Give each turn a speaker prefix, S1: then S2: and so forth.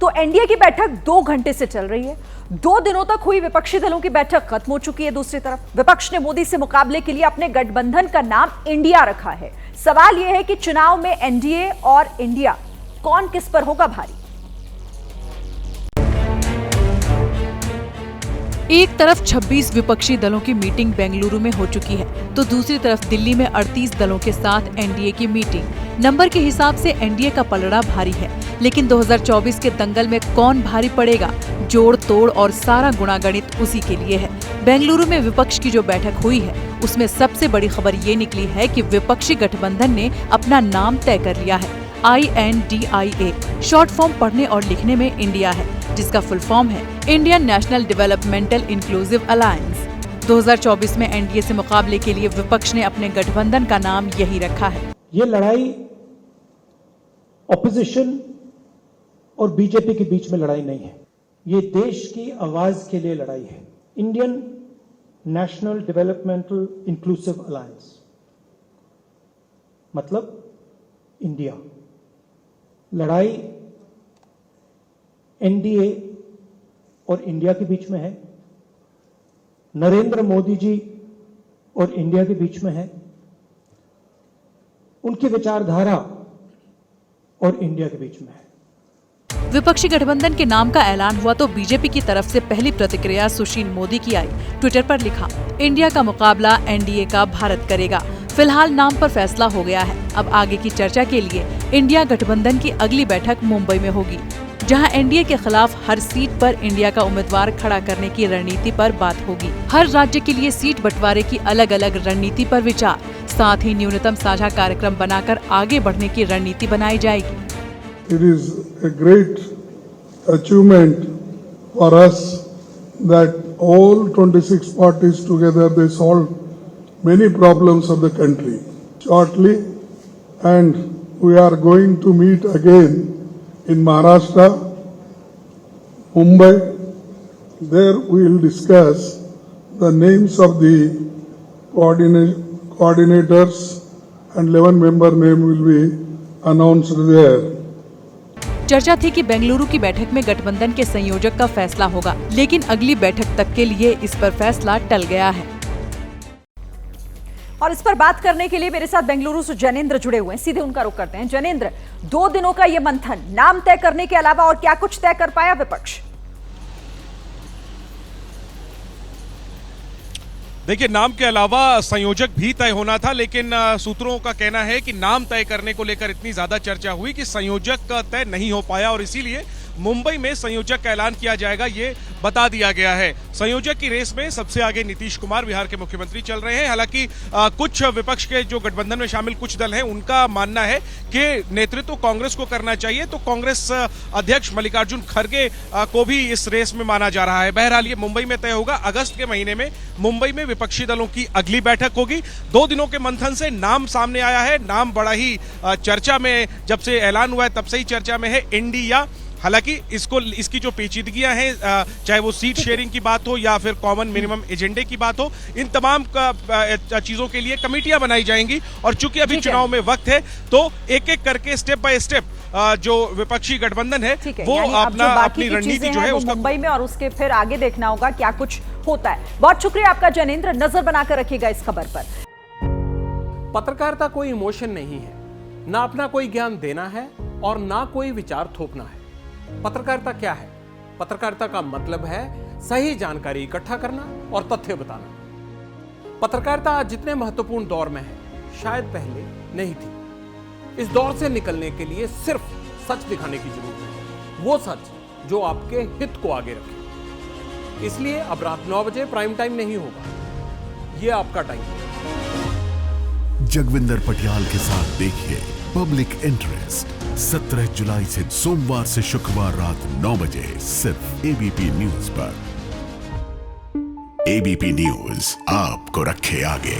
S1: तो एनडीए की बैठक 2 घंटे से चल रही है। 2 दिनों तक हुई विपक्षी दलों की बैठक खत्म हो चुकी है। दूसरी तरफ विपक्ष ने मोदी से मुकाबले के लिए अपने गठबंधन का नाम इंडिया रखा है। सवाल यह है कि चुनाव में एनडीए और इंडिया कौन किस पर होगा भारी।
S2: एक तरफ 26 विपक्षी दलों की मीटिंग बेंगलुरु में हो चुकी है, तो दूसरी तरफ दिल्ली में 38 दलों के साथ एनडीए की मीटिंग। नंबर के हिसाब से एनडीए का पलड़ा भारी है, लेकिन 2024 के दंगल में कौन भारी पड़ेगा, जोड़ तोड़ और सारा गुणागणित उसी के लिए है। बेंगलुरु में विपक्ष की जो बैठक हुई है, उसमें सबसे बड़ी खबर ये निकली है कि विपक्षी गठबंधन ने अपना नाम तय कर लिया है। INDIA शॉर्ट फॉर्म पढ़ने और लिखने में इंडिया है, जिसका फुल फॉर्म है Indian national developmental inclusive alliance. 2024 में एनडीए से मुकाबले के लिए विपक्ष ने अपने गठबंधन का नाम यही रखा है।
S3: ये लड़ाई ऑपोजिशन और बीजेपी के बीच में लड़ाई नहीं है, ये देश की आवाज के लिए लड़ाई है। Indian national developmental inclusive alliance मतलब इंडिया। लड़ाई एनडीए और इंडिया के बीच में है, नरेंद्र मोदी जी और इंडिया के बीच में है, उनकी विचारधारा और इंडिया के बीच में है।
S2: विपक्षी गठबंधन के नाम का ऐलान हुआ तो बीजेपी की तरफ से पहली प्रतिक्रिया सुशील मोदी की आई। ट्विटर पर लिखा, इंडिया का मुकाबला एनडीए का भारत करेगा। फिलहाल नाम पर फैसला हो गया है। अब आगे की चर्चा के लिए इंडिया गठबंधन की अगली बैठक मुंबई में होगी, जहां एनडीए के खिलाफ हर सीट पर इंडिया का उम्मीदवार खड़ा करने की रणनीति पर बात होगी। हर राज्य के लिए सीट बंटवारे की अलग अलग रणनीति पर विचार, साथ ही न्यूनतम साझा कार्यक्रम बनाकर आगे बढ़ने की रणनीति बनाई जाएगी।
S4: It is a great achievement for us that all 26 parties together they solved many problems of the country shortly, and we are going to meet again in Maharashtra, Mumbai. There we will discuss the names of the coordinators and 11 member name will be announced there.
S2: चर्चा थी कि बेंगलुरु की बैठक में गठबंधन के संयोजक का फैसला होगा, लेकिन अगली बैठक तक के लिए इस पर फैसला टल गया है।
S1: और इस पर बात करने के लिए मेरे साथ बेंगलुरु से जैनेंद्र जुड़े हुए हैं, सीधे उनका रुख करते हैं। जैनेंद्र, 2 दिनों का ये मंथन, नाम तय करने के अलावा और क्या कुछ तय कर पाया विपक्ष?
S5: देखिए, नाम के अलावा संयोजक भी तय होना था, लेकिन सूत्रों का कहना है कि नाम तय करने को लेकर इतनी ज्यादा चर्चा हुई कि संयोजक तय नहीं हो पाया और इसीलिए मुंबई में संयोजक का ऐलान किया जाएगा, ये बता दिया गया है। संयोजक की रेस में सबसे आगे नीतीश कुमार बिहार के मुख्यमंत्री चल रहे हैं। हालांकि कुछ विपक्ष के जो गठबंधन में शामिल कुछ दल हैं, उनका मानना है कि नेतृत्व कांग्रेस को करना चाहिए, तो कांग्रेस अध्यक्ष मल्लिकार्जुन खड़गे को भी इस रेस में माना जा रहा है। बहरहाल ये मुंबई में तय होगा। अगस्त के महीने में मुंबई में विपक्षी दलों की अगली बैठक होगी। 2 दिनों के मंथन से नाम सामने आया है। नाम बड़ा ही चर्चा में, जब से ऐलान हुआ है तब से ही चर्चा में है, इंडिया। हालांकि इसकी जो पेचीदगियां हैं, चाहे वो सीट शेयरिंग की बात हो या फिर कॉमन मिनिमम एजेंडे की बात हो, इन तमाम चीजों के लिए कमेटियां बनाई जाएंगी। और चूंकि अभी चुनाव में वक्त है, तो एक एक करके स्टेप बाय स्टेप जो विपक्षी गठबंधन है वो अपनी रणनीति जो है उसका
S1: मुंबई में और उसके फिर आगे देखना होगा क्या कुछ होता है। बहुत शुक्रिया आपका जैनेंद्र, नजर बनाकर रखिएगा इस खबर पर।
S6: पत्रकारिता कोई इमोशन नहीं है, ना अपना कोई ज्ञान देना है और ना कोई विचार थोपना है। पत्रकारिता क्या है? पत्रकारिता का मतलब है सही जानकारी इकट्ठा करना और तथ्य बताना। पत्रकारिता आज जितने महत्वपूर्ण दौर में है, शायद पहले नहीं थी। इस दौर से निकलने के लिए सिर्फ सच दिखाने की जरूरत है, वो सच जो आपके हित को आगे रखे। इसलिए अब रात 9 बजे प्राइम टाइम नहीं होगा, ये आपका टाइम है।
S7: जगविंदर पटियाल के साथ देखिए पब्लिक इंटरेस्ट 17 जुलाई से सोमवार से शुक्रवार रात 9 बजे सिर्फ एबीपी न्यूज पर। एबीपी न्यूज आपको रखे आगे।